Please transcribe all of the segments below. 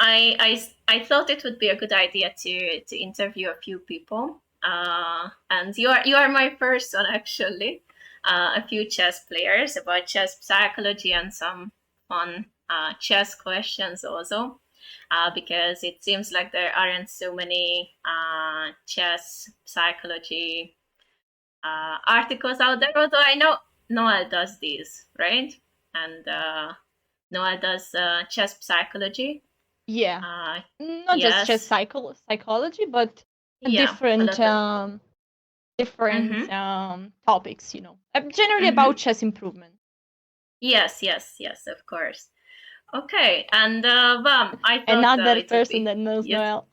I thought it would be a good idea to interview a few people. And you are my first one actually. A few chess players about chess psychology and some fun chess questions also. Because it seems like there aren't so many chess psychology articles out there. Although I know Noel does these, right? And Noel does chess psychology. Yeah, Uh, not just yes, psychology, but yeah, a different lot of. different Mm-hmm, topics. Generally about mm-hmm. chess improvement. Yes, yes, yes, of course. Okay, and I thought Another it would person be that knows yes. Noel.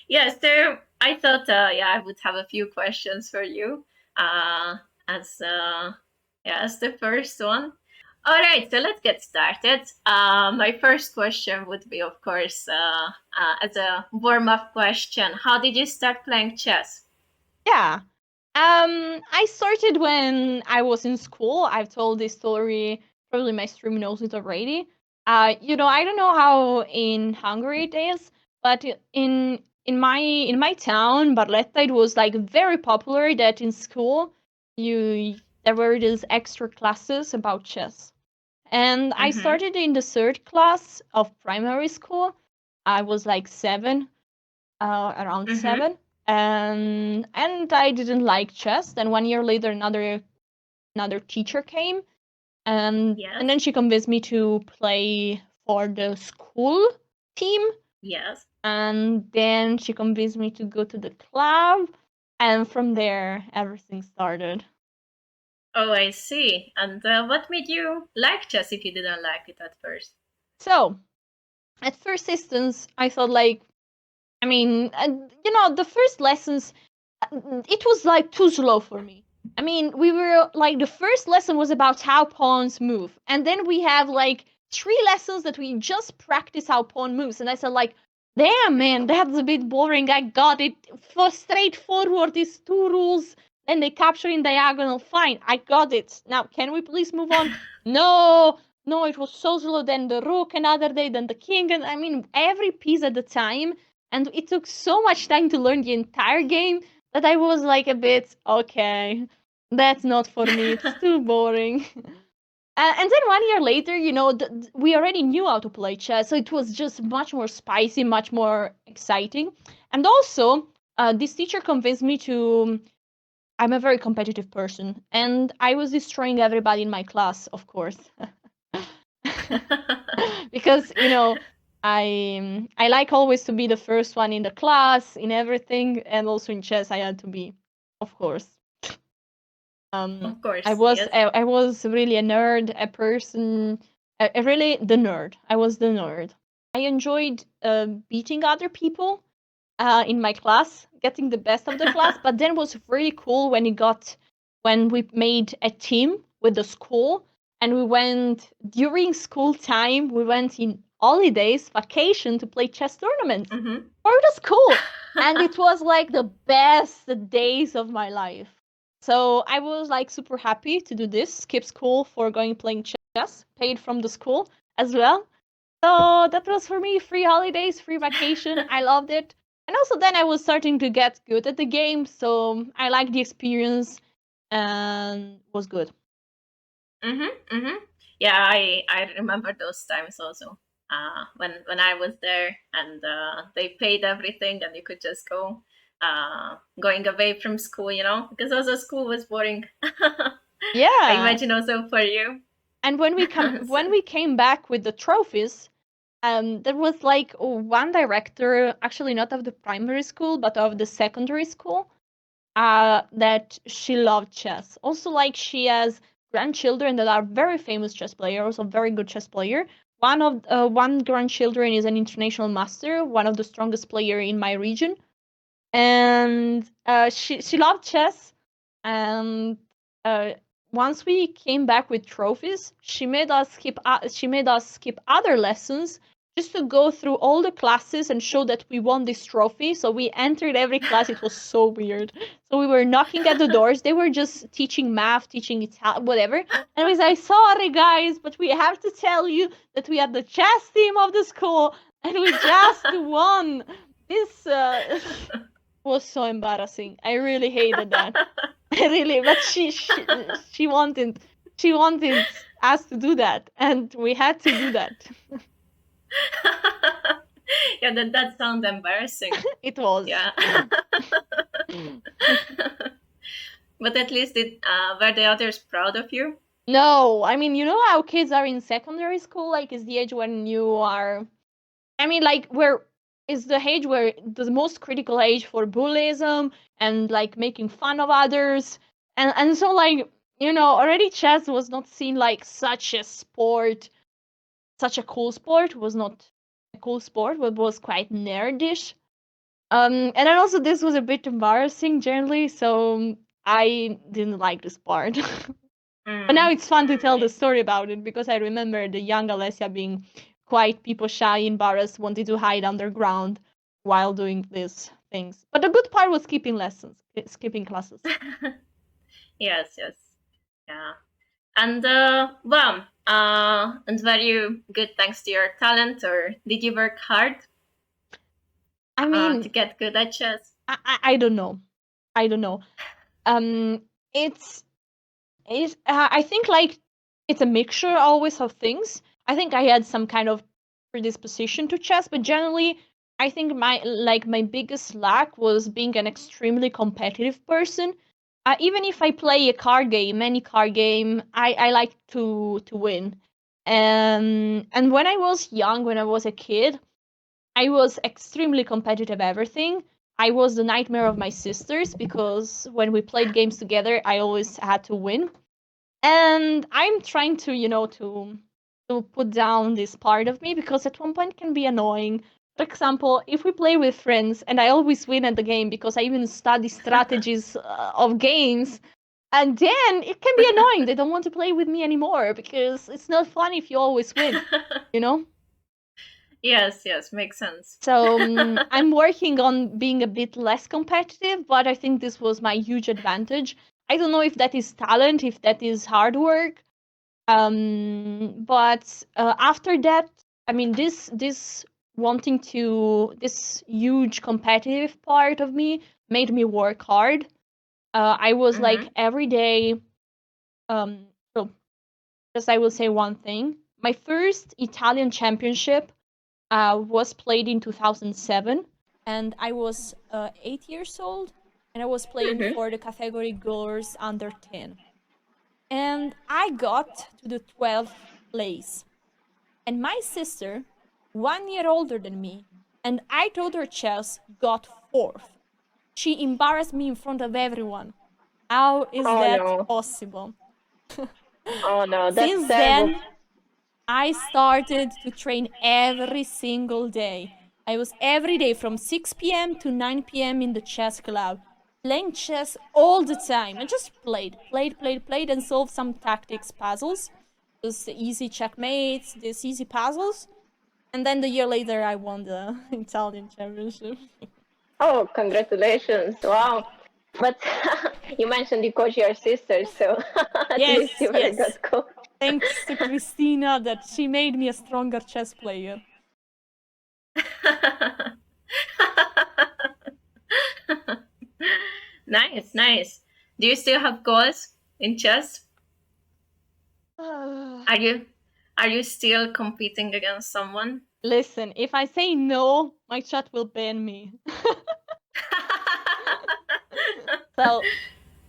Yeah, so I thought, yeah, I would have a few questions for you, uh, as yeah, as the first one. All right, so let's get started. My first question would be, of course, as a warm-up question, how did you start playing chess? Yeah. I started when I was in school. I've told this story. Probably my stream knows it already. I don't know how in Hungary it is, but in my town, Barletta, it was like very popular that in school you there were these extra classes about chess. And I Mm-hmm, started in the third class of primary school. I was like around mm-hmm, 7, and I didn't like chess. Then 1 year later, another teacher came, and yes, then she convinced me to play for the school team, yes. and then she convinced me to go to the club, and from there everything started. Oh, I see. And what made you like chess if you didn't like it at first? So at first instance, I thought like, I mean, the first lessons, it was like too slow for me. I mean, we were like, the first lesson was about how pawns move, and then we have like 3 lessons that we just practice how pawn moves. And I said like, damn man, that's a bit boring. I got it. For straightforward is 2 rules, and they capture in diagonal. Fine, I got it. Now, can we please move on? No, no, it was so slow. Then the rook another day, then the king, and I mean every piece at the time. And it took so much time to learn the entire game that I was like a bit, okay, that's not for me. It's too boring. And then 1 year later, we already knew how to play chess, so it was just much more spicy, much more exciting. And also, this teacher convinced me to. I'm a very competitive person, and I was destroying everybody in my class, of course. Because I like always to be the first one in the class in everything, and also in chess I had to be, of course. Of I course, was yes. I, I was really a nerd, a person, really the nerd. I was the nerd. I enjoyed beating other people in my class, getting the best of the class. But then it was really cool when we made a team with the school, and we went during school time. We went in holidays, vacation to play chess tournaments Mm-hmm. for the school, and it was like the best days of my life. So I was like super happy to do this, skip school for going playing chess, paid from the school as well. So that was for me free holidays, free vacation. I loved it. And also then I was starting to get good at the game, so I liked the experience and was good. Mm-hmm, mm-hmm. Yeah, I remember those times also. When I was there and they paid everything and you could just go going away from school, because also school was boring. I Yeah. imagine also for you. And when we come So, when we came back with the trophies, there was like one director, actually not of the primary school, but of the secondary school, that she loved chess. Also, like she has grandchildren that are very famous chess players, also very good chess player. One grandchildren is an international master, one of the strongest player in my region, and she loved chess. And uh, once we came back with trophies, she made us skip other lessons just to go through all the classes and show that we won this trophy. So we entered every class. It was so weird. So we were knocking at the doors. They were just teaching math, teaching Italian, whatever. And we said, sorry guys, but we have to tell you that we are the chess team of the school and we just won. This was so embarrassing. I really hated that. I really, but she wanted us to do that, and we had to do that. Yeah, that sounds embarrassing. It was. Yeah. But at least were the others proud of you? No, I mean, you know how kids are in secondary school, like is the age when you are, I mean, like where is the age where the most critical age for bullyism and like making fun of others, and so like you know already chess was not seen like such a sport, such a cool sport. Was not a cool sport, but was quite nerdish. And then also this was a bit embarrassing generally, so I didn't like this part. But now it's fun to tell the story about it because I remember the young Alessia being quite people shy, embarrassed, wanted to hide underground while doing these things. But the good part was skipping lessons, skipping classes. Yes, yes. Yeah. And well, and were you good thanks to your talent, or did you work hard I mean, to get good at chess? I don't know. I don't know. Um, it's I think like it's a mixture always of things. I think I had some kind of predisposition to chess, but generally I think my biggest lack was being an extremely competitive person. Even if I play a card game, any card game, I like to win. And when I was young, when I was a kid, I was extremely competitive everything. I was the nightmare of my sisters because when we played games together, I always had to win. And I'm trying to to put down this part of me because at one point it can be annoying. For example, if we play with friends and I always win at the game because I even study strategies of games, and then it can be annoying. They don't want to play with me anymore because it's not fun if you always win, you know. Yes, yes, makes sense. So I'm working on being a bit less competitive, but I think this was my huge advantage. I don't know if that is talent, if that is hard work. But after that, I mean, this wanting to this huge competitive part of me made me work hard. I was like every day. So just I will say one thing. My first Italian championship was played in 2007, and I was 8 years old, and I was playing for the category girls under 10. And I got to the 12th place. And my sister, 1 year older than me, and I told her chess, got 4th. She embarrassed me in front of everyone. How is that possible? Oh no, that's Since terrible. then, I started to train every single day. I was every day from 6 p.m. to 9 p.m. in the chess club, playing chess all the time. I just played, and solved some tactics puzzles. Just easy checkmates, these easy puzzles. And then the year later, I won the Italian championship. Oh, congratulations. Wow. But you mentioned you coach your sister, so at least you were a good coach. Thanks to Christina that she made me a stronger chess player. Nice, nice. Do you still have goals in chess? Are you still competing against someone? Listen, if I say no, my chat will ban me. So,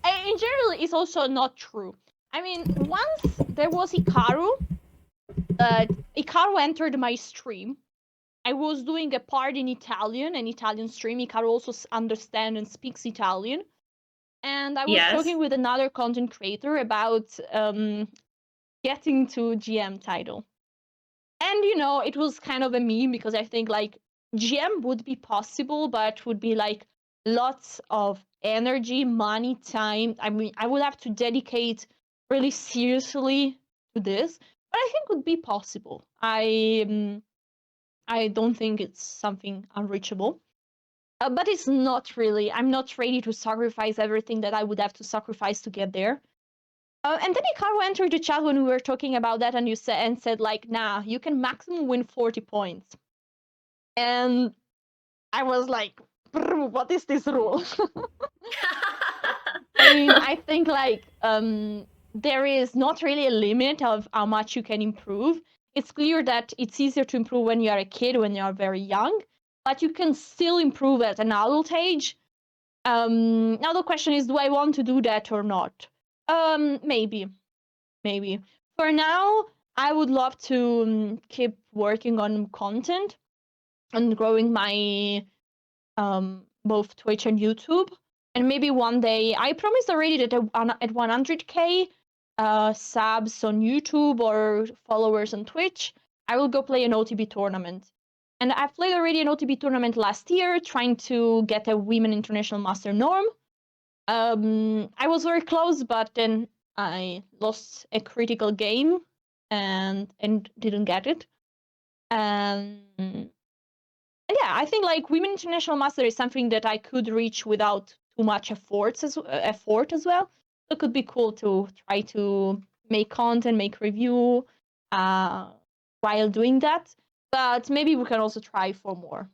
in general, it's also not true. I mean, once there was Hikaru. Hikaru entered my stream. I was doing a part in Italian, an Italian stream. Hikaru also understands and speaks Italian. And I was talking with another content creator about getting to GM title. And it was kind of a meme because I think like GM would be possible, but would be like lots of energy, money, time. I mean, I would have to dedicate really seriously to this, but I think would be possible. I don't think it's something unreachable. But it's not really. I'm not ready to sacrifice everything that I would have to sacrifice to get there. And then Hikaru entered the chat when we were talking about that, and you said like, nah, you can maximum win 40 points. And I was like, what is this rule? I mean, I think like there is not really a limit of how much you can improve. It's clear that it's easier to improve when you are a kid, when you are very young, but you can still improve at an adult age. Now the question is, do I want to do that or not? Maybe. For now, I would love to keep working on content and growing my both Twitch and YouTube. And maybe one day, I promised already that at 100k subs on YouTube or followers on Twitch, I will go play an OTB tournament. And I've played already an OTB tournament last year, trying to get a Women International Master norm. I was very close, but then I lost a critical game and didn't get it. And yeah, I think like Women International Master is something that I could reach without too much effort as well. So it could be cool to try to make content, make review while doing that. But maybe we can also try for more.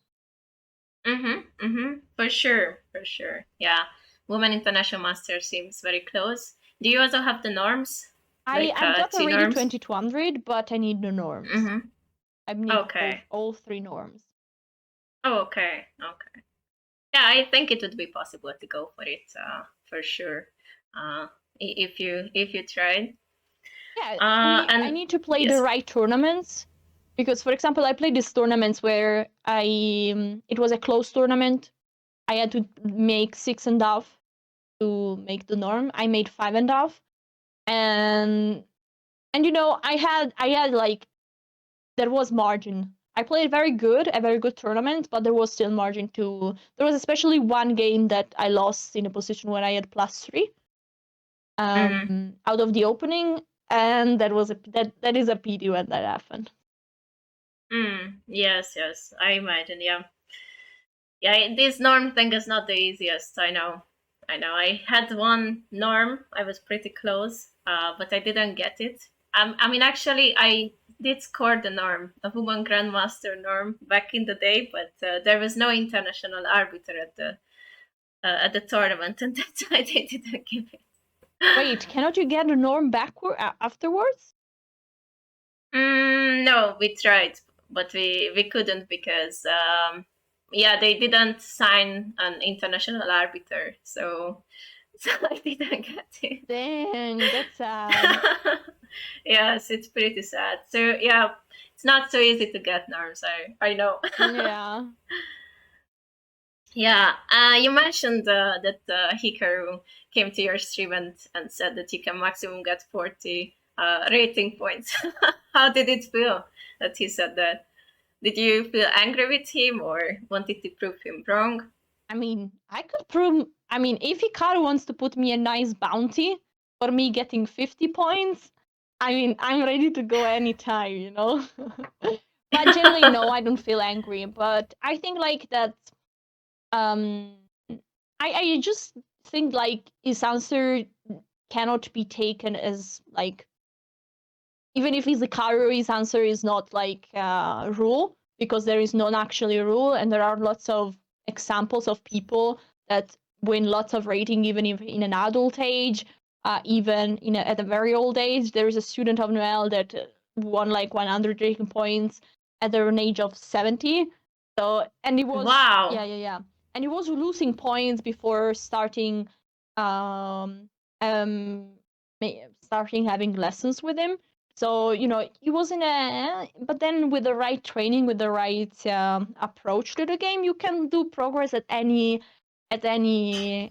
For sure, for sure. Yeah, Women International Master seems very close. Do you also have the norms? I've got two already norms? 2200, but I need the norms. I need Okay. all 3 norms. Oh, okay. Okay. Yeah, I think it would be possible to go for it, for sure. If you tried. Yeah, And I need to play yes. the right tournaments because, for example, I played these tournaments where it was a close tournament. I had to make 6.5 to make the norm. I made 5.5, and you know I had like there was margin. I played a very good tournament, but there was still margin to. There was especially one game that I lost in a position where I had +3 out of the opening, and that was that is a pity when that happened. Yes, yes, I imagine. Yeah, yeah. This norm thing is not the easiest. I know. I had one norm. I was pretty close, but I didn't get it. I mean, actually, I did score the norm, the Woman Grandmaster norm, back in the day, but there was no international arbiter at the tournament, and that's why they didn't give it. Wait, cannot you get the norm backward afterwards? No, we tried, but we couldn't because yeah, they didn't sign an international arbiter, so so I didn't get it. Dang, that's sad. Yes, it's pretty sad. So yeah, it's not so easy to get norms. I know. Yeah. Yeah, you mentioned that Hikaru came to your stream and said that you can maximum get 40 rating points. How did it feel that he said that? Did you feel angry with him or wanted to prove him wrong? I mean, I could prove. I mean, if Hikaru wants to put me a nice bounty for me getting 50 points, I mean, I'm ready to go anytime, you know? But generally, no, I don't feel angry. But I think, like, that. Um, I just think, like, his answer cannot be taken as, like, even if he's Hikaru, his answer is not, like, a rule, because there is not actually a rule, and there are lots of examples of people that win lots of rating even if in an adult age, even at a very old age. There is a student of Noel that won like 100 rating points at an age of 70. So, and he was, Wow. yeah, and he was losing points before starting, um, um, starting having lessons with him. So, he was in a, but then with the right training, with the right approach to the game, you can do progress at any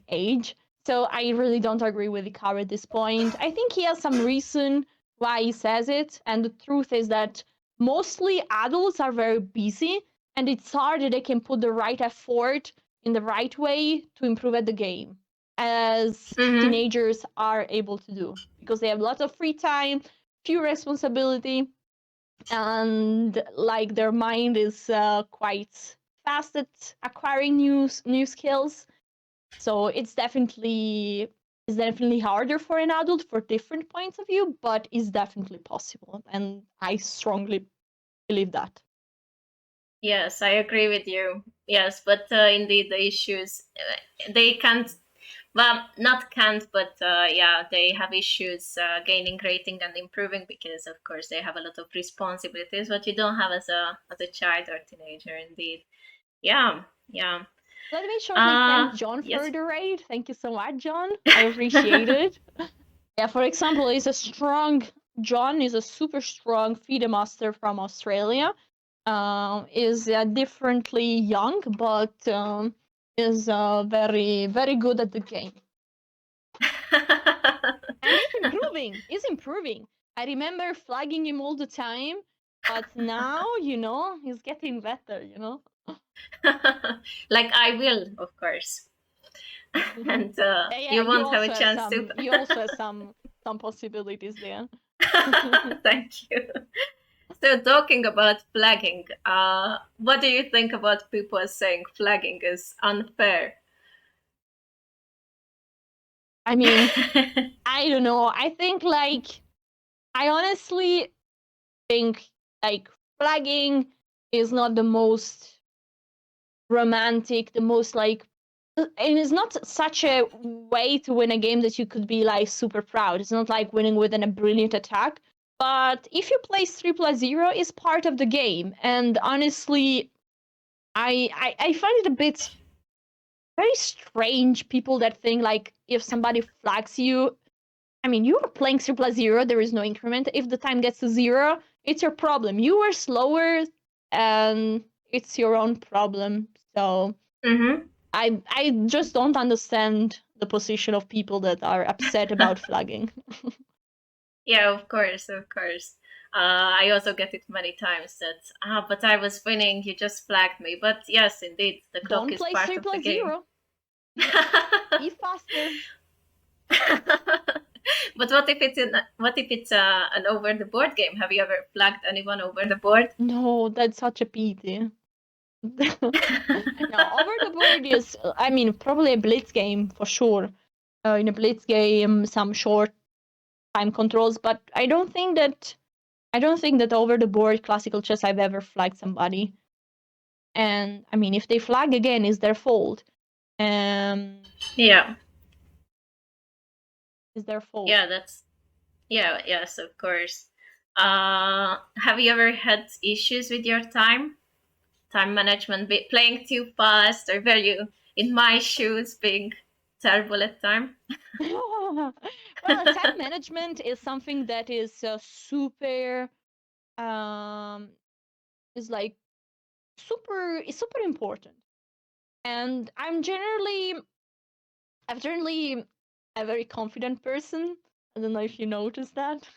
age. So I really don't agree with Ikaru at this point. I think he has some reason why he says it, and the truth is that mostly adults are very busy, and it's hard that they can put the right effort in the right way to improve at the game, as teenagers are able to do, because they have lots of free time, few responsibility. and like their mind is quite fast at acquiring new skills. So it's definitely harder for an adult for different points of view, but it's definitely possible, and I strongly believe that. Yes, I agree with you. Yes, but indeed the issues they can't. Well, not can't, but yeah, they have issues gaining rating and improving because, of course, they have a lot of responsibilities, what you don't have as a child or teenager. Indeed, yeah, yeah. Let me shortly thank John Yes. for the raid. Thank you so much, John. I appreciate it. Yeah, for example, John is a super strong FIDE master from Australia. Is differently young, but is very, very good at the game. And he's improving. He's improving. I remember flagging him all the time, but now, he's getting better, Like I will, of course, and Yeah, yeah, you you won't have a also have chance to. some you also have some possibilities there. Thank you. So, talking about flagging, what do you think about people saying flagging is unfair? I mean, I don't know. I honestly think like flagging is not the most romantic, the most like and it's not such a way to win a game that you could be like super proud. It's not like winning with a brilliant attack. But if you play 3+0 is part of the game. And honestly, I find it a bit very strange people that think like if somebody flags you, I mean, you are playing 3+0, there is no increment. If the time gets to 0, it's your problem. You were slower, and it's your own problem. So Mm-hmm. I just don't understand the position of people that are upset about flagging. Yeah, of course, of course. I also get it many times that, but I was winning, you just flagged me. But yes, indeed, the clock Don't is play part three of the plus game. zero. Be faster. But what if it's an over the board game? Have you ever flagged anyone over the board? No, that's such a pity. Now, over the board is, I mean, probably a blitz game for sure. In a blitz game, some short time controls, but I don't think that over the board classical chess I've ever flagged somebody. And I mean, if they flag again, it's their fault. Um, Yeah, it's their fault. yeah, that's yeah, yes, of course. Have you ever had issues with your time management, playing too fast, or were you in my shoes being terrible at time? Well, time management is something that is um is like super important. And I'm generally a very confident person. I don't know if you noticed that.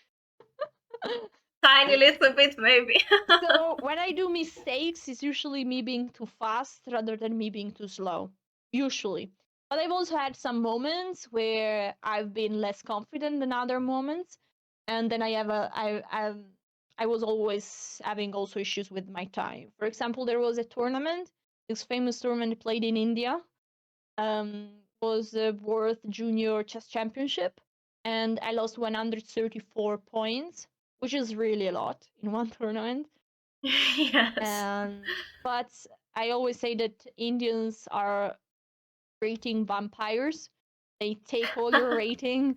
Tiny little bit, maybe. So when I do mistakes, it's usually me being too fast rather than me being too slow. Usually. But I've also had some moments where I've been less confident than other moments. And then I was always having also issues with my time. For example, there was a tournament, this famous tournament played in India. Was the World Junior Chess Championship, and I lost 134 points, which is really a lot in one tournament. Yes. But I always say that Indians are rating vampires. They take all your rating.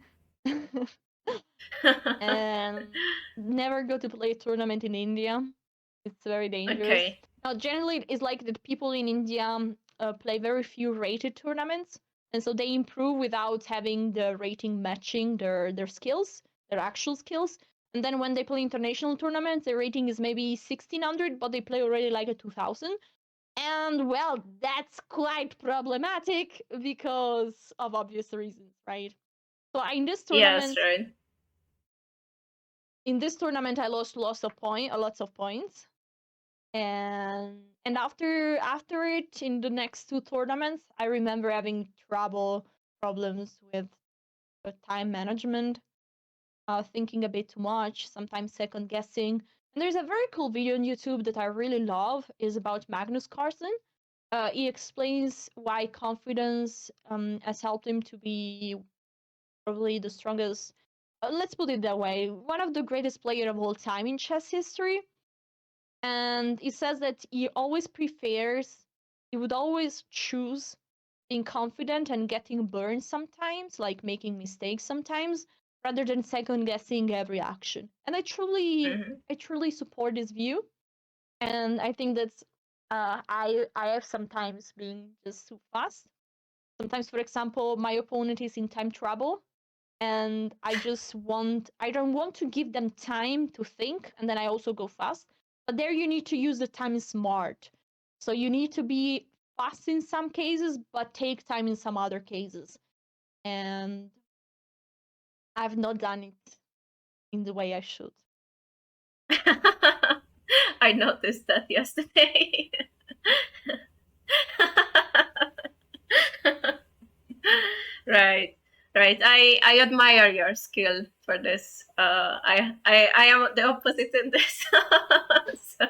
And never go to play a tournament in India. It's very dangerous. Okay. Now, generally, it's like that people in India play very few rated tournaments, and so they improve without having the rating matching their skills, their actual skills. And then when they play international tournaments, their rating is maybe 1600, but they play already like a 2000. And well, that's quite problematic because of obvious reasons, right? So Yes, right. in this tournament, I lost lots of points, and after it in the next two tournaments, I remember having problems with time management, thinking a bit too much, sometimes second guessing. And there's a very cool video on YouTube that I really love is about Magnus Carlsen. He explains why confidence has helped him to be probably the strongest. Let's put it that way, one of the greatest player of all time in chess history. And he says that he would always choose being confident and getting burned sometimes, like making mistakes sometimes, rather than second guessing every action. And Hmm. I truly support this view. And I think that's I have sometimes been just too fast. Sometimes, for example, my opponent is in time trouble, and I don't want to give them time to think, and then I also go fast. But there you need to use the time smart. So you need to be fast in some cases, but take time in some other cases. And I've not done it in the way I should. I noticed that yesterday. Right, right. I admire your skill for this. I am the opposite in this. So,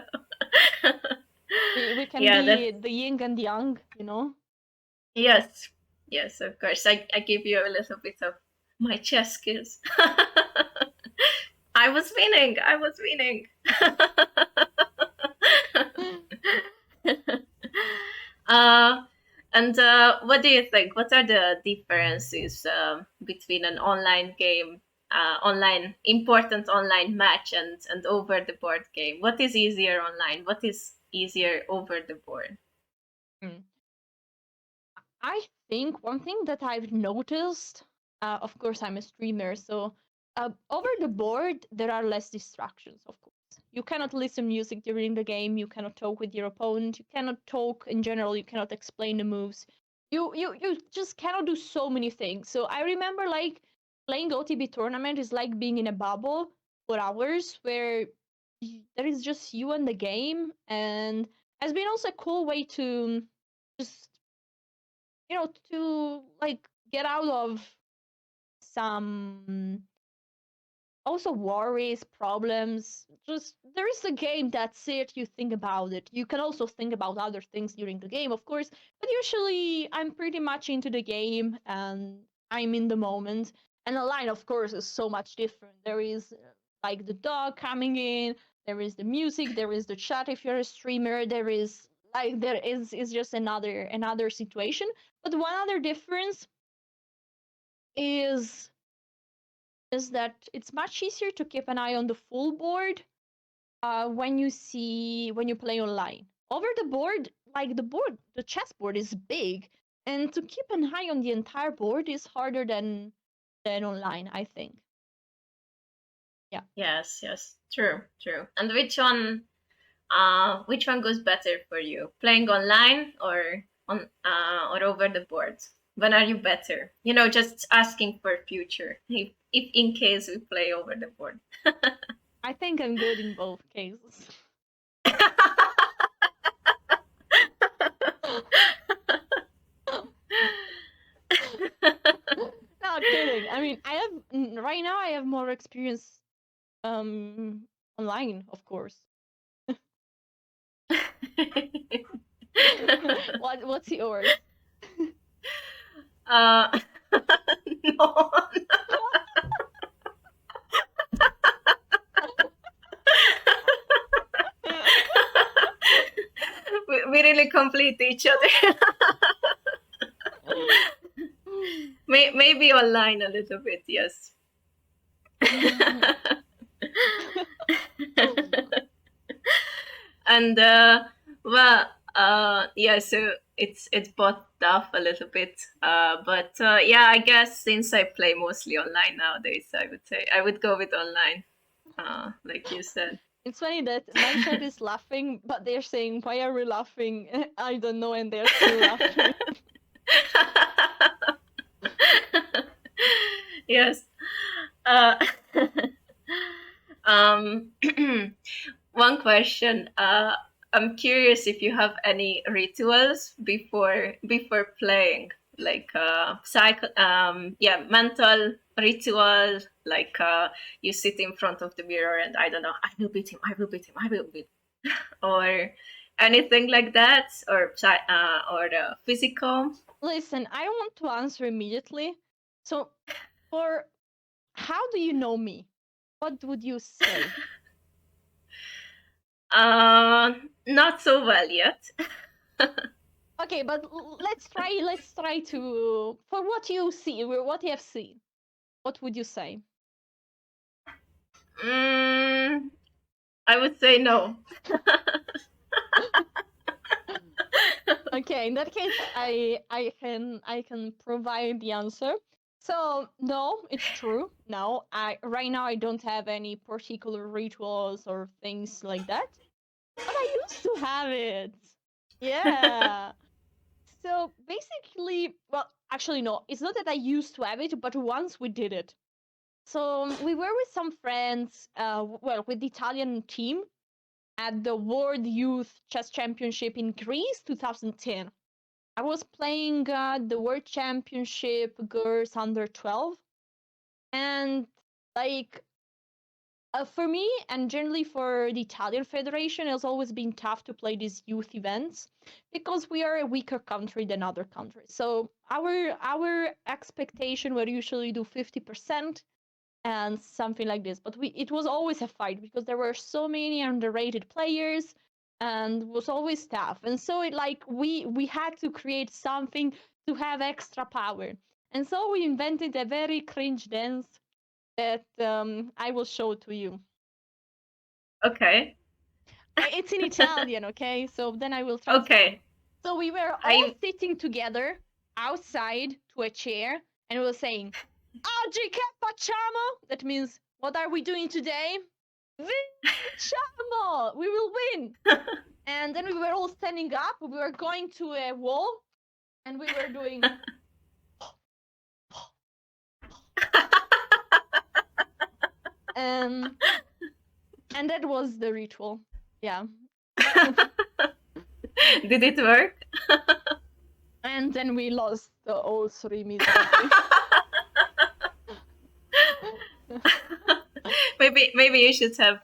We can yeah, that be the yin and the yang, you know? yes, yes, of course. I give you a little bit of my chess skills. I was winning. I was winning. uh, and what do you think? What are the differences between an online game, online important online match, and over the board game? What is easier online? What is easier over the board? Mm. I think one thing that I've noticed, of course, I'm a streamer, so over the board, there are less distractions, of course. You cannot listen music during the game, you cannot talk with your opponent, you cannot talk in general, you cannot explain the moves. You just cannot do so many things. So I remember like playing OTB tournament is like being in a bubble for hours where there is just you and the game, and has been also a cool way to just to like get out of some also worries, problems. Just there is a game, that's it. You think about it. You can also think about other things during the game, of course, but usually I'm pretty much into the game and I'm in the moment. And the line, of course, is so much different. There is like the dog coming in, there is the music, there is the chat if you're a streamer, there is there is just another situation. But one other difference is that it's much easier to keep an eye on the full board when you play online. Over the board, like the chessboard is big, and to keep an eye on the entire board is harder than online, I think. Yeah. Yes, yes, true, true. And which one goes better for you? Playing online or over the board? When are you better? Just asking for future. If in case we play over the board. I think I'm good in both cases. Not kidding. I mean, right now I have more experience um online, of course. What's yours? uh, no. We really complete each other. Maybe online a little bit, yes. And well, yeah, so it's both tough a little bit, but yeah, I guess since I play mostly online nowadays, I would say I would go with online, like you said. It's funny that my chat is laughing, but they're saying, "Why are we laughing?" I don't know, and they're still laughing. Yes. uh, um, one question. I'm curious if you have any rituals before playing. like mental ritual, like you sit in front of the mirror and I don't know, I will beat him, I will beat him, I will beat him, or anything like that, or physical. Listen, I want to answer immediately. So, for how do you know me? What would you say? Not so well yet. Okay, but let's try. Let's try to for what you see, what you have seen. What would you say? I would say no. Okay, in that case, I can provide the answer. So no, it's true. No, I right now I don't have any particular rituals or things like that, but I used to have it. Yeah. So basically, well, actually no, it's not that I used to have it, but once we did it. So we were with some friends, well, with the Italian team at the World Youth Chess Championship in Greece 2010. I was playing the World Championship girls under 12, and like for me and generally for the Italian Federation, it's always been tough to play these youth events because we are a weaker country than other countries. So our expectation were usually do 50% and something like this. But it was always a fight because there were so many underrated players and was always tough. And so it like we had to create something to have extra power. And so we invented a very cringe dance that I will show to you. Okay. It's in Italian, okay? So then I will translate. Okay. So we were all sitting together outside to a chair and we were saying, Oggi che facciamo? That means, what are we doing today? Vinciamo! We will win! And then we were all standing up, we were going to a wall, and we were doing... and that was the ritual. Yeah. Did it work? And then we lost all three miserably. maybe you should have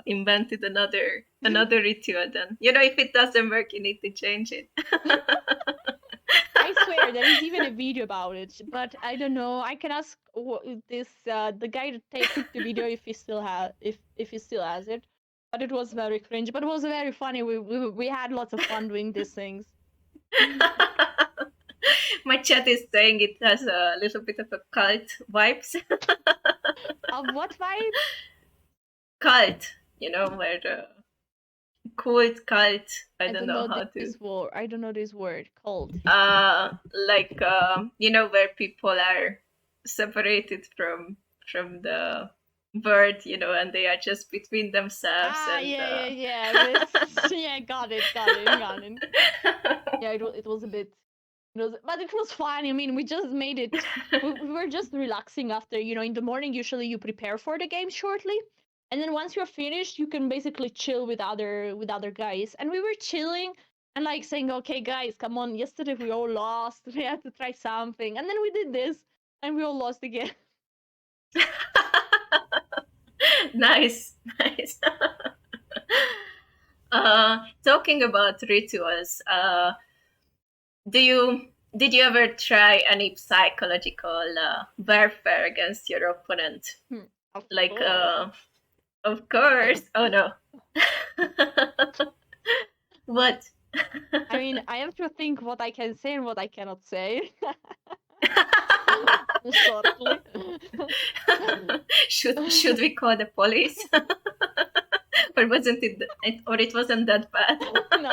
invented another ritual then. You know, if it doesn't work, you need to change it. I swear there is even a video about it, but I don't know. I can ask this the guy that took the video if he still has it. But it was very cringe, but it was very funny. We had lots of fun doing these things. My chat is saying it has a little bit of a cult vibes. Of what vibe? Cult, you know, where the cult. I don't know how to. I don't know this word. Cult. Like you know, where people are separated from the bird, you know, and they are just between themselves. Yeah. Yeah, got it. Yeah, it was a bit. But it was fun. I mean, we just made it. We were just relaxing after, in the morning. Usually, you prepare for the game shortly, and then once you're finished, you can basically chill with other guys. And we were chilling and like saying, "Okay, guys, come on! Yesterday we all lost. We had to try something." And then we did this, and we all lost again. Nice. Talking about rituals, did you ever try any psychological warfare against your opponent? Like, of course. Oh no. What? I mean, I have to think what I can say and what I cannot say. Shortly. Should we call the police? Or wasn't it? Or it wasn't that bad?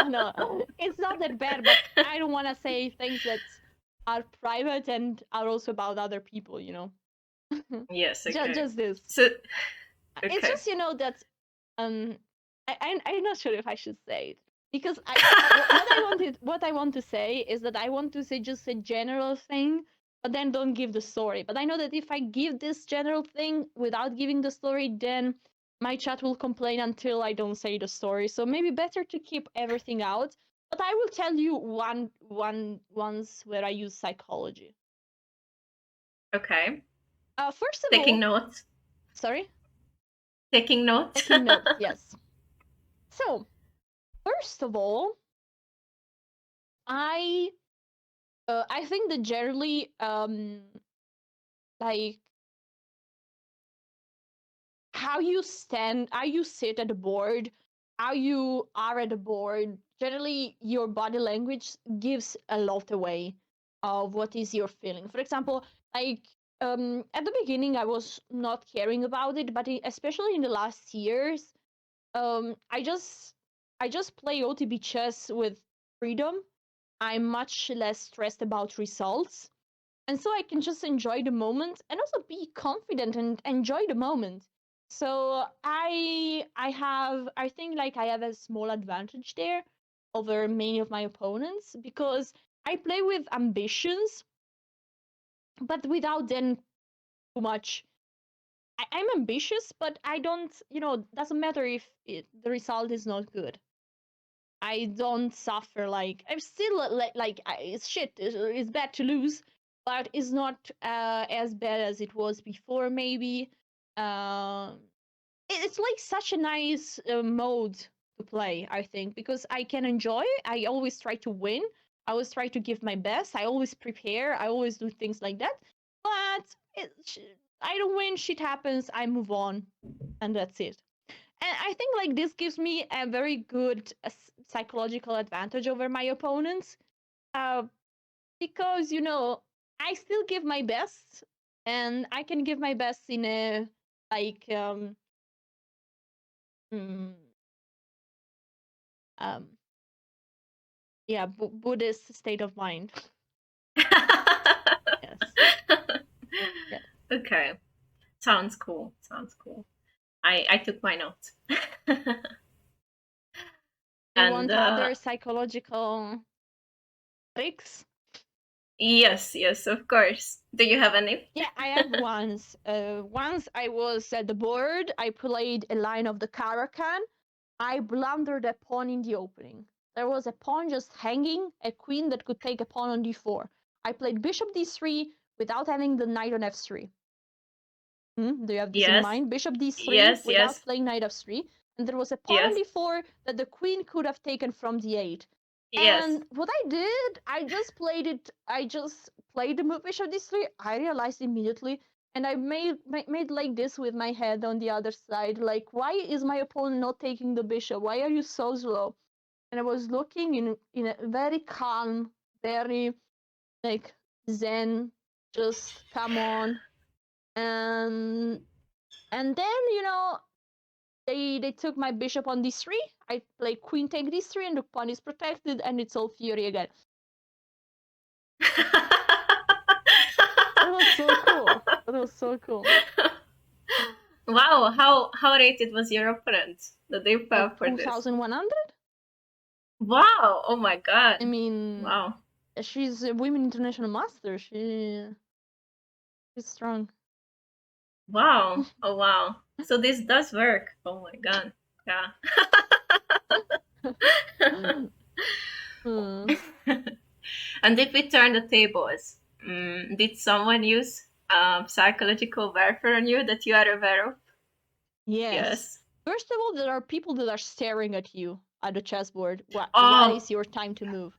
No, it's not that bad. But I don't want to say things that are private and are also about other people. Yes. Okay. Just this. So, okay. It's just that I'm not sure if I should say it because what I want to say is that I want to say just a general thing, but then don't give the story. But I know that if I give this general thing without giving the story, then my chat will complain until I don't say the story. So maybe better to keep everything out. But I will tell you once where I use psychology. Okay. First of Taking all, notes. sorry, Taking notes. taking notes. Yes. So first of all, I think that generally like how you stand, how you sit at the board, how you are at the board, generally your body language gives a lot away of what is your feeling. For example, like at the beginning I was not caring about it, but especially in the last years, I just play OTB chess with freedom. I'm much less stressed about results. And so I can just enjoy the moment and also be confident and enjoy the moment. So I think like I have a small advantage there over many of my opponents because I play with ambitions, but without then too much. I'm ambitious, but I don't, doesn't matter if the result is not good. I don't suffer. Like I'm still it's shit. It's bad to lose, but it's not as bad as it was before. Maybe um, it's like such a nice mode to play. I think because I can enjoy. I always try to win. I always try to give my best. I always prepare. I always do things like that. But I don't win. Shit happens. I move on, and that's it. And I think like this gives me a very good psychological advantage over my opponents, uh, because I still give my best, and I can give my best in a like mm, um yeah, Buddhist state of mind. Yes. Yeah. Okay. Sounds cool. Sounds cool. I took my notes. You And want other psychological tricks? yes, of course. Do you have any? Yeah, I have once. Once I was at the board, I played a line of the Caracan. I blundered a pawn in the opening. There was a pawn just hanging, a queen that could take a pawn on d4. I played bishop d3 without having the knight on f3. Do you have this in Yes. mind? Bishop d3 Yes, without yes. playing knight f3. And there was a pawn on Yes. d4 that the queen could have taken from d8. Yes. And what I did, I just played the move bishop d3. I realized immediately, and I made like this with my head on the other side, like, why is my opponent not taking the bishop? Why are you so slow? And I was looking in a very calm, very like zen, just come on. And then they took my bishop on d3. I play queen take d3, and the pawn is protected, and it's all fury again. That was so cool. That was so cool. Wow, how rated was your opponent that they fell for this? 2,100. Wow, oh my I god. mean, Wow. she's a women international master. She's strong. Wow. Oh wow. So this does work. Oh my god. Yeah. Hmm. And if we turn the tables, did someone use psychological warfare on you that you are aware of? Yes. Yes. First of all, there are people that are staring at you at the chessboard. What Oh, is your time to move?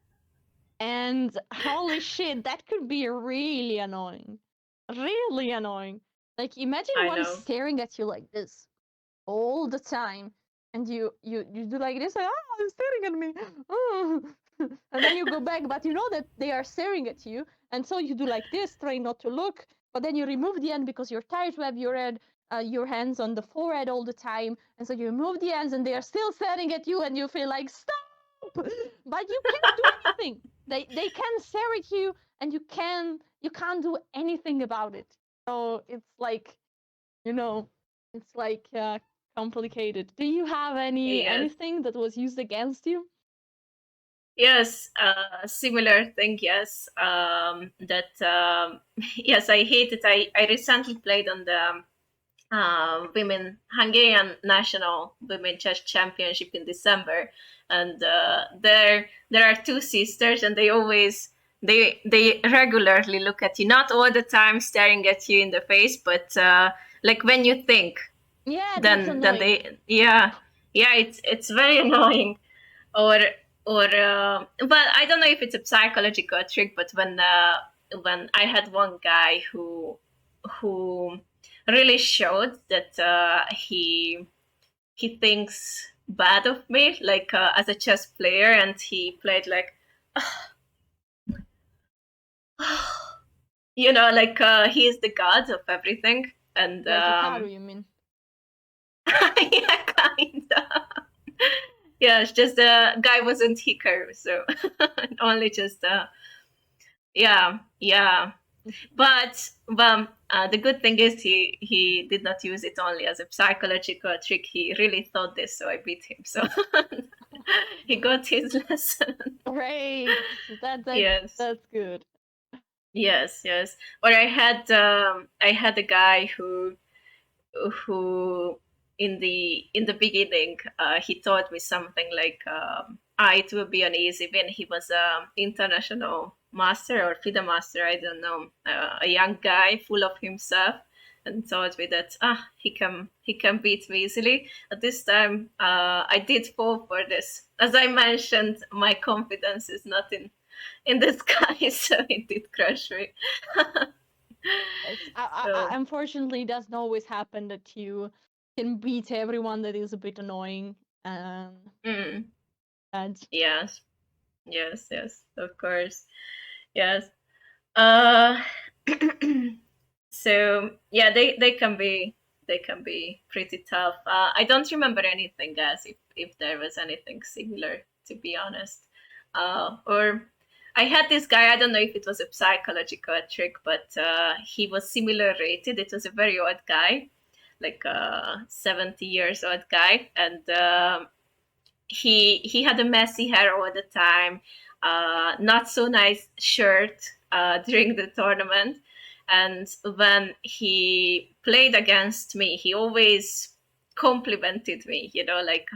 And holy shit, that could be really annoying. Really annoying. Like imagine I one is know. staring at you like this all the time, and you do like this, like, oh, they're staring at me. Oh. And then you go back, but you know that they are staring at you, and so you do like this, trying not to look, but then you remove the end because you're tired to have your hands on the forehead all the time, and so you remove the ends, and they are still staring at you, and you feel like stop, but you can't do anything. They can stare at you, and you can't do anything about it. So it's like you know it's like complicated. Do you have Yes. anything that was used against you? Yes, similar thing. Yes, that yes, I hate it. I recently played on the women Hungarian national women chess championship in December, and there are two sisters, and they regularly look at you, not all the time staring at you in the face, but like when you think, Yeah, that's then annoying. they yeah, it's very annoying. Or but I don't know if it's a psychological trick, but when I had one guy who really showed that he thinks bad of me, like as a chess player, and he played like like he is the god of everything, and Like Hikaru, you mean? yeah, kinda. Yeah, it's just the guy wasn't Hikaru, so only just yeah, yeah. But the good thing is he did not use it only as a psychological trick. He really thought this, so I beat him. So he got his lesson. Great. Yes, That's good. yes. Or I had a guy who in the beginning he taught me something like it will be an easy win. He was a international master or FIDE master, I don't know, a young guy full of himself, and taught me that he can beat me easily. At this time I did fall for this. As I mentioned, my confidence is not in this guy, so it did crush me. Yes. So Unfortunately, it doesn't always happen that you can beat everyone that is a bit annoying. Um, mm, and yes, yes, of course. Yes. Uh, so yeah, they can be pretty tough. I don't remember anything else if there was anything similar, to be honest. Or I had this guy. I don't know if it was a psychological trick, but he was similar rated. It was a very old guy, like 70 years old guy, and he had a messy hair all the time, not so nice shirt during the tournament, and when he played against me, he always complimented me, like,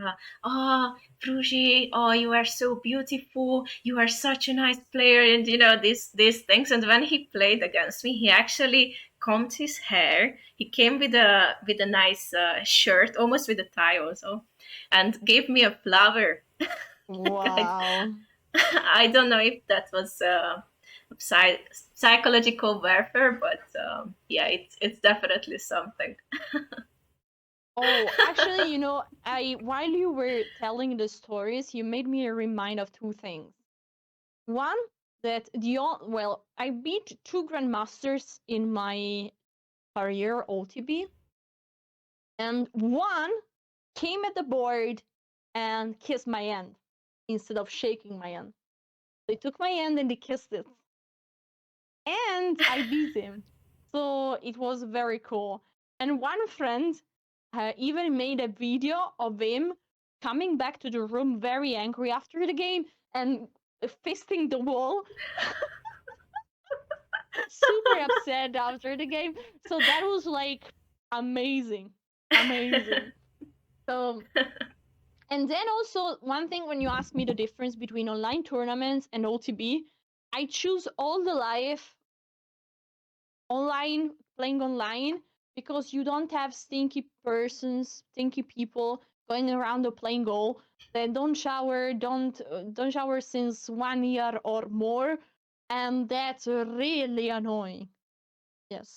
oh, Fruji, oh, you are so beautiful, you are such a nice player, and these things. And when he played against me, he actually combed his hair. He came with a nice shirt, almost with a tie also, and gave me a flower. I, wow. I don't know if that was psychological warfare, but yeah, it's definitely something. Oh, actually, I while you were telling the stories, you made me remind of two things. One, that well, I beat two grandmasters in my career OTB, and one came at the board and kissed my hand instead of shaking my hand. They took my hand and they kissed it, and I beat him. So it was very cool. And one friend even made a video of him coming back to the room very angry after the game and fisting the wall, super upset after the game. So that was like amazing, amazing. So, and then also one thing, when you ask me the difference between online tournaments and OTB, I choose all the life online, playing online, because you don't have stinky people going around the playing goal that don't shower since 1 year or more, and that's really annoying. Yes.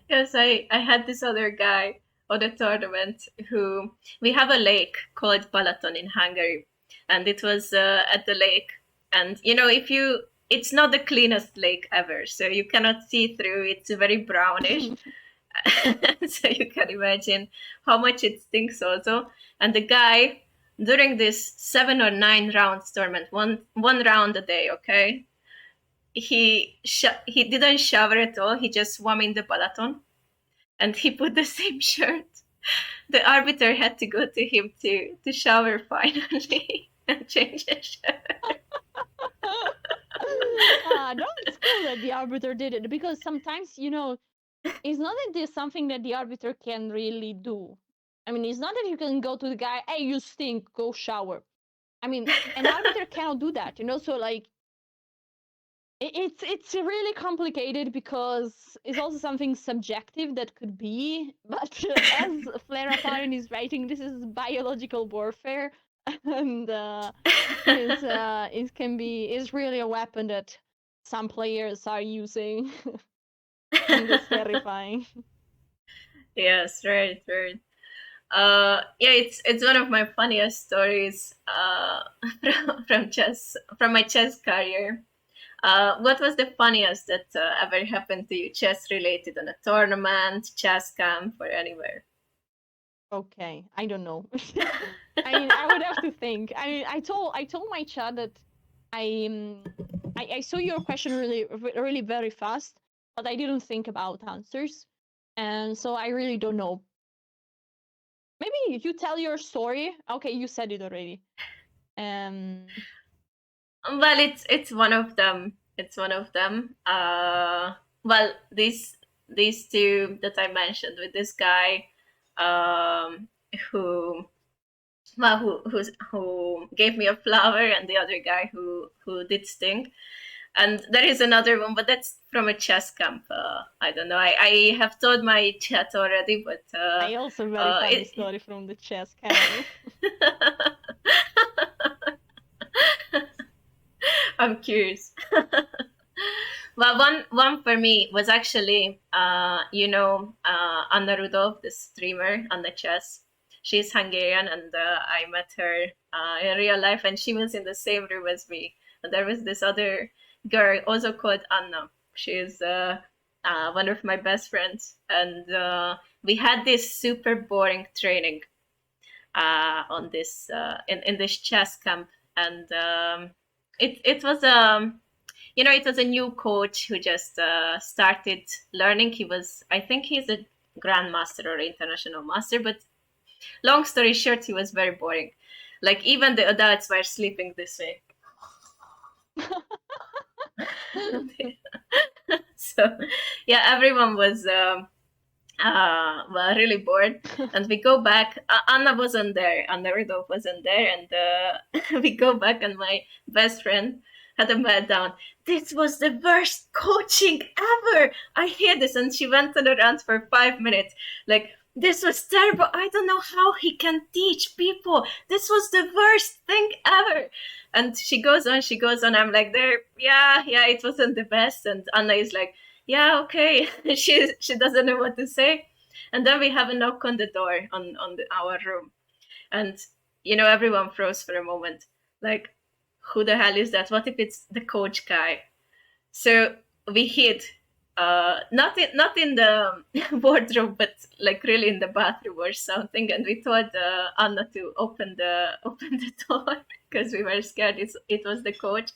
Yes, I had this other guy on the tournament who we have a lake called Balaton in Hungary, and it was at the lake, and if you it's not the cleanest lake ever, so you cannot see through. It's very brownish, so you can imagine how much it stinks also. And the guy, during this 7 or 9 rounds tournament, one round a day, okay, he didn't shower at all. He just swam in the Balaton, and he put the same shirt. The arbiter had to go to him to shower finally and change the shirt. No, it's cool that the arbiter did it, because sometimes, it's not that there's something that the arbiter can really do. I mean, it's not that you can go to the guy, hey, you stink, go shower. I mean, an arbiter cannot do that, you know. So like, it's really complicated because it's also something subjective that could be. But as Flora Farin is writing, this is biological warfare, and is really a weapon that some players are using, and it's terrifying. Yes, right, right. Yeah, it's one of my funniest stories from my chess career. What was the funniest that ever happened to you, chess related, on a tournament, chess camp, or anywhere? Okay, I don't know. I mean, I would have to think. I told my chat that I I saw your question really very fast, but I didn't think about answers, and so I really don't know. Maybe you tell your story. Okay, you said it already. Um, Well, it's one of them. It's one of them. Well, these two that I mentioned with this guy, who who gave me a flower, and the other guy who did sting. And there is another one, but that's from a chess camp. I don't know. I have told my chat already, but I also very funny it. story from the chess camp. I'm curious. Well, one for me was actually, Anna Rudolph, the streamer on the chess. She's Hungarian, and I met her in real life, and she was in the same room as me. And there was this other girl, also called Anna. She's one of my best friends, and we had this super boring training on this in this chess camp, and it was it was a new coach who just started learning. I think he's a grandmaster or international master, but long story short, he was very boring. Like even the adults were sleeping this way. So yeah, everyone was well, really bored. And we go back. Anna wasn't there. Anna Rudolph wasn't there, and we go back, and my best friend had a meltdown. This was the worst coaching ever. I hate this, and she went on a rant for 5 minutes. Like, this was terrible. I don't know how he can teach people. This was the worst thing ever. And she goes on. She goes on. I'm like, there. Yeah, yeah. It wasn't the best. And Anna is like, yeah, okay. She doesn't know what to say. And then we have a knock on the door on our room, and everyone froze for a moment, like, who the hell is that? What if it's the coach guy? So we hid, not in the wardrobe, but like really in the bathroom or something, and we told Anna to open the door because we were scared it was the coach.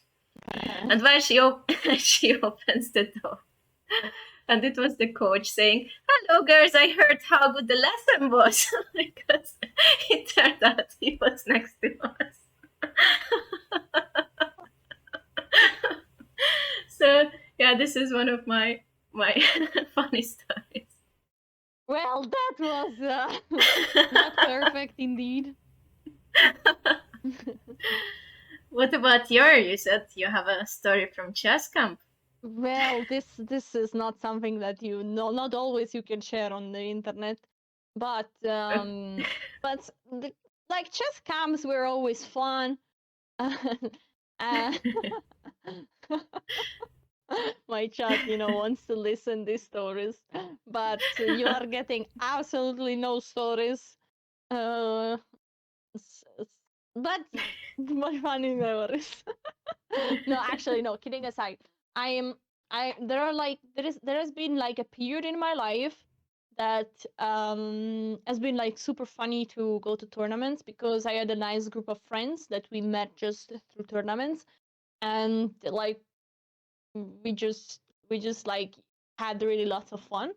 And when she opens the door, and it was the coach saying, "Hello, girls, I heard how good the lesson was." Because it turned out he was next to us. So yeah, this is one of my funny stories. Well, that was not perfect indeed. What about you said you have a story from chess camp. Well, this is not something that you know, not always you can share on the internet, but but the, like chess camps were always fun. Uh, my chat, wants to listen these stories, but you are getting absolutely no stories. Uh, but my funny memories. No, actually, no. Kidding aside, I am. I there are like there has been like a period in my life that has been like super funny to go to tournaments because I had a nice group of friends that we met just through tournaments, and like we just like had really lots of fun.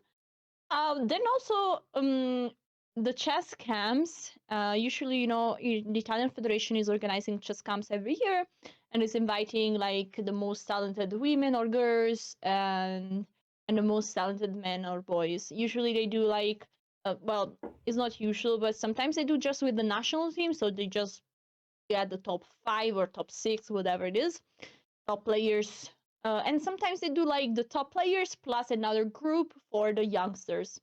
Then also the chess camps. Usually, the Italian Federation is organizing chess camps every year, and is inviting like the most talented women or girls, and and the most talented men or boys. Usually they do like, well, it's not usual, but sometimes they do just with the national team. So they just get the top 5 or top 6, whatever it is, top players. And sometimes they do like the top players plus another group for the youngsters.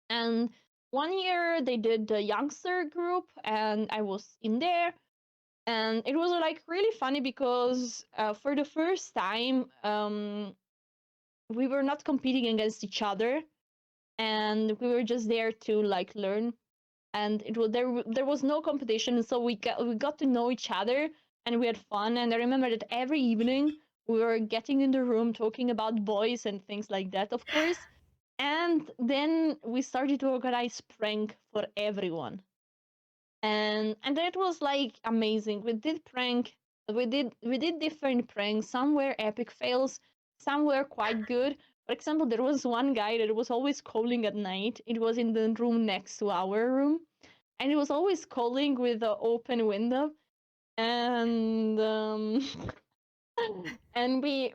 And one year they did the youngster group, and I was in there. And it was like really funny because for the first time, we were not competing against each other, and we were just there to like learn. And it was there was no competition, so we got to know each other, and we had fun. And I remember that every evening we were getting in the room talking about boys and things like that, of course. And then we started to organize prank for everyone, and that was like amazing. We did different pranks. Some were epic fails, some were quite good. For example, there was one guy that was always calling at night. It was in the room next to our room, and he was always calling with the open window. And and we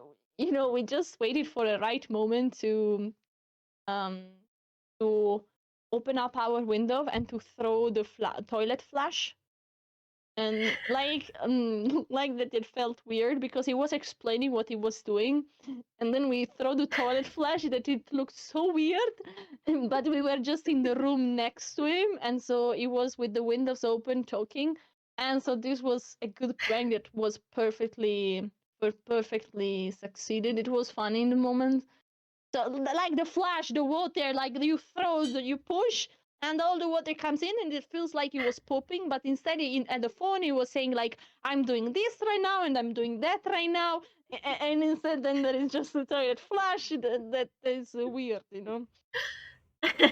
just waited for the right moment um to open up our window and to throw the toilet flush. And like that, it felt weird because he was explaining what he was doing, and then we throw the toilet flush that it looked so weird. But we were just in the room next to him, and so he was with the windows open talking. And so this was a good prank that was perfectly succeeded. It was funny in the moment. So like the flash, the water, like you throw, you push, and all the water comes in, and it feels like it was popping. But instead, at the phone, he was saying like, "I'm doing this right now, and I'm doing that right now," and instead, then there is just a toilet flash. That is weird, you know.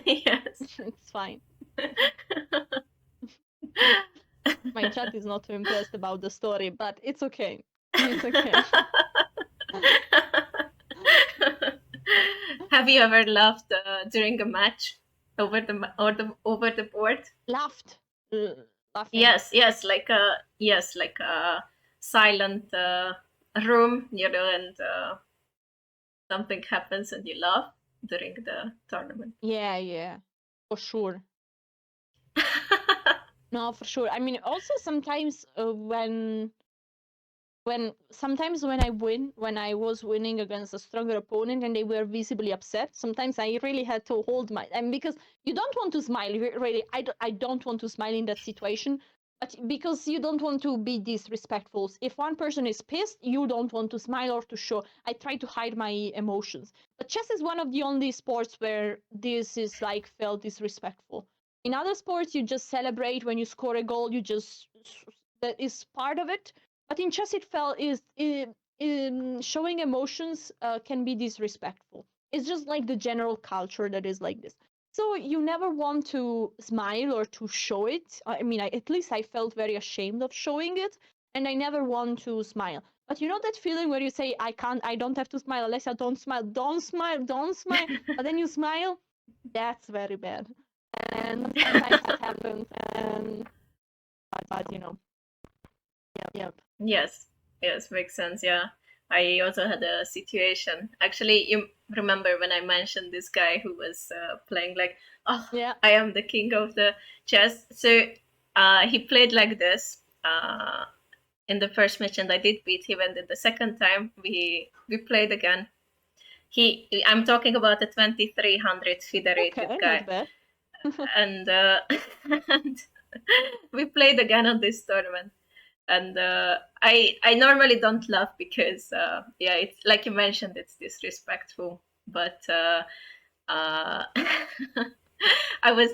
Yes. It's fine. My chat is not too impressed about the story, but it's okay. It's okay. Have you ever laughed during a match over the board? Laughed, laughing. Yes, like a silent room, and something happens and you laugh during the tournament. Yeah, for sure. No, for sure. I mean, also sometimes when I was winning against a stronger opponent and they were visibly upset, sometimes I really had to hold my, and because you don't want to smile, really, I don't want to smile in that situation, but because you don't want to be disrespectful. If one person is pissed, you don't want to smile or to show. I try to hide my emotions. But chess is one of the only sports where this is like felt disrespectful. In other sports, you just celebrate when you score a goal. That is part of it. But in chess, it felt is in showing emotions can be disrespectful. It's just like the general culture that is like this. So you never want to smile or to show it. I mean, at least I felt very ashamed of showing it, and I never want to smile. But you know that feeling where you say, "I can't, I don't have to smile, Alessia, don't smile, don't smile, don't smile," but then you smile. That's very bad. And sometimes it happens, and but yep. Yes, yes, makes sense. Yeah, I also had a situation. Actually, you remember when I mentioned this guy who was playing like, oh, Yeah. I am the king of the chess. So he played like this in the first match, and I did beat him. And then the second time we played again. I'm talking about a 2300 federated Okay, guy, not bad. and and we played again on this tournament. And I normally don't laugh because yeah, it's like you mentioned, it's disrespectful. But I was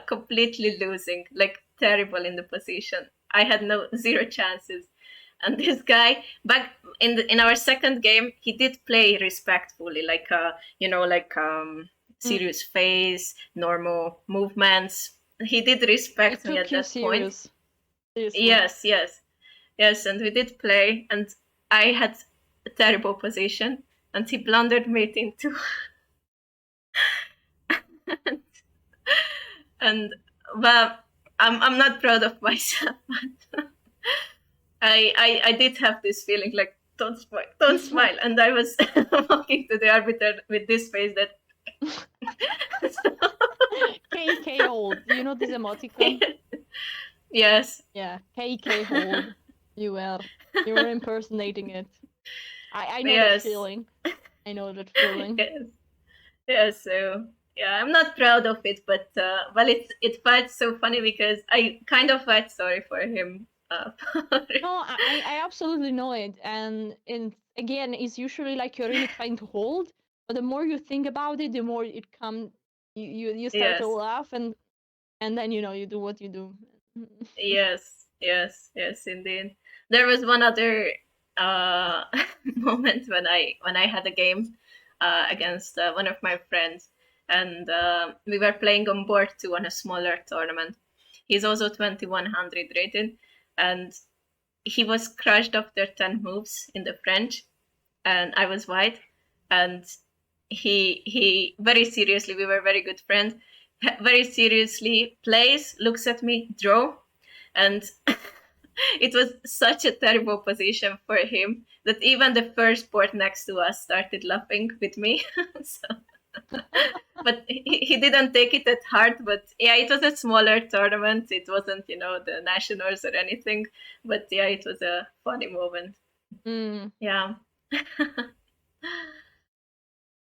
completely losing, like terrible in the position. I had no zero chances. And this guy back in our second game, he did play respectfully, like like serious face, normal movements. He did He respect me took at you that point. serious. Seriously. Yes, and we did play, and I had a terrible position, and he blundered me into, and well, I'm not proud of myself, but I did have this feeling like don't smile. And I was walking to the arbiter with this face that. KK hold. Do you know this emoticon? Yes. Yeah, KK hold. You were impersonating it. I know that Yes. feeling. I know that feeling. Yes. Yeah, so yeah, I'm not proud of it, but well, it felt so funny because I kind of felt sorry for him. No, I absolutely know it, and again, it's usually like you're really trying to hold, but the more you think about it, the more it comes. You start to Yes, laugh, and then you do what you do. yes, indeed. There was one other uh, moment when I had a game against one of my friends, and we were playing on board two on a smaller tournament. He's also 2100 rated, and he was crushed after 10 moves in the French, and I was white, and he very seriously, we were very good friends, very seriously plays, looks at me, draw, and it was such a terrible position for him that even the first board next to us started laughing with me. So, but he didn't take it at heart. But yeah, it was a smaller tournament. It wasn't, the nationals or anything. But yeah, it was a funny moment. Mm. Yeah.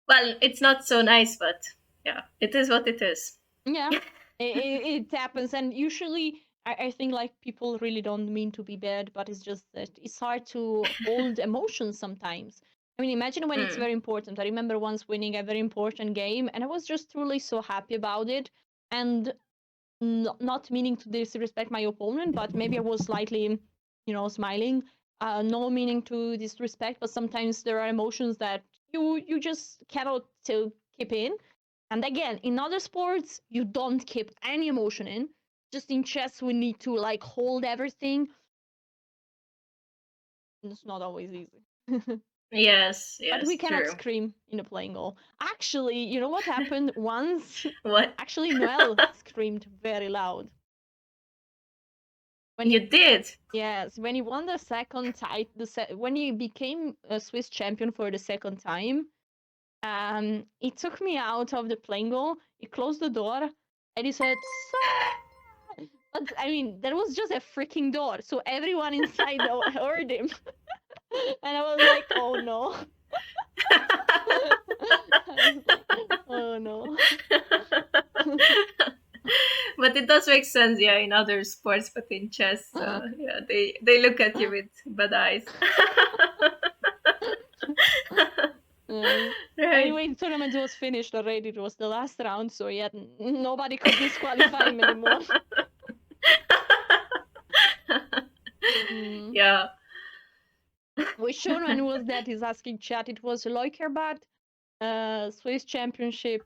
Well, it's not so nice, but yeah, it is what it is. Yeah, it happens, and usually I think like people really don't mean to be bad, but it's just that it's hard to hold emotions sometimes. I mean, imagine when it's Mm. very important. I remember once winning a very important game, and I was just truly so happy about it, and not meaning to disrespect my opponent, but maybe I was slightly, smiling. No meaning to disrespect, but sometimes there are emotions that you just cannot keep in. And again, in other sports, you don't keep any emotion in. Just in chess, we need to like hold everything. It's not always easy. Yes, But we yes, cannot true. scream in a playing hall. Actually, you know what happened once? What? Actually, Noel screamed very loud. When You did? Yes, when he won the second time, when he became a Swiss champion for the second time, he took me out of the playing hall. He closed the door and he said, "Sir!" But I mean, there was just a freaking door, so everyone inside heard him, and I was like, "Oh no!" I was like, "Oh no!" But it does make sense, yeah, in other sports, but in chess, yeah, they look at you with bad eyes. Right. Anyway, the tournament was finished already. It was the last round, so yet nobody could disqualify him anymore. Mm. Yeah. Which tournament was that? He's asking chat. It was Leukerbad, Swiss Championship,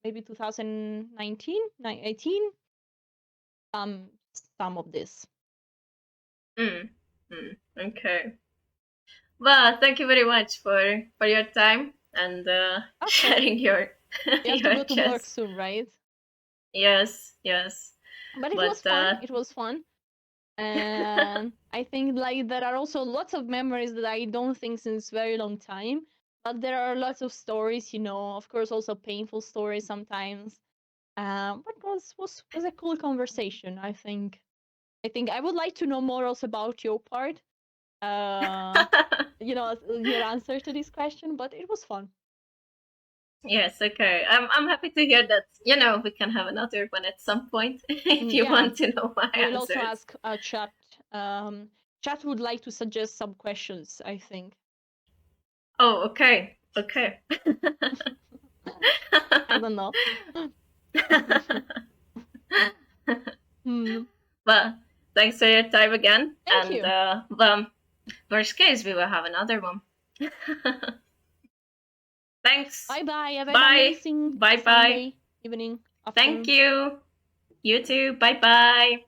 maybe 2019, 18. Some of this. Mm. Mm. Okay. Well, thank you very much for your time and Okay. sharing your You have to your go to work chess. soon, right? Yes, yes. But it was But fun. It was fun. And I think like there are also lots of memories that I don't think since very long time. But there are lots of stories, of course, also painful stories sometimes. But was a cool conversation, I think. I think I would like to know more also about your part. Uh, your answer to this question, but it was fun. yes, okay. I'm happy to hear that. We can have another one at some point if you Yeah, want to know my we will also answers. ask chat. Chat would like to suggest some questions, I think. Oh, okay. Okay. I don't know. Hmm. Well, thanks for your time again. Thank And you. well, worst case, we will have another one. Thanks. Bye bye. Have an Bye. amazing Bye bye. Sunday evening, Thank afternoon. you. You too. Bye bye.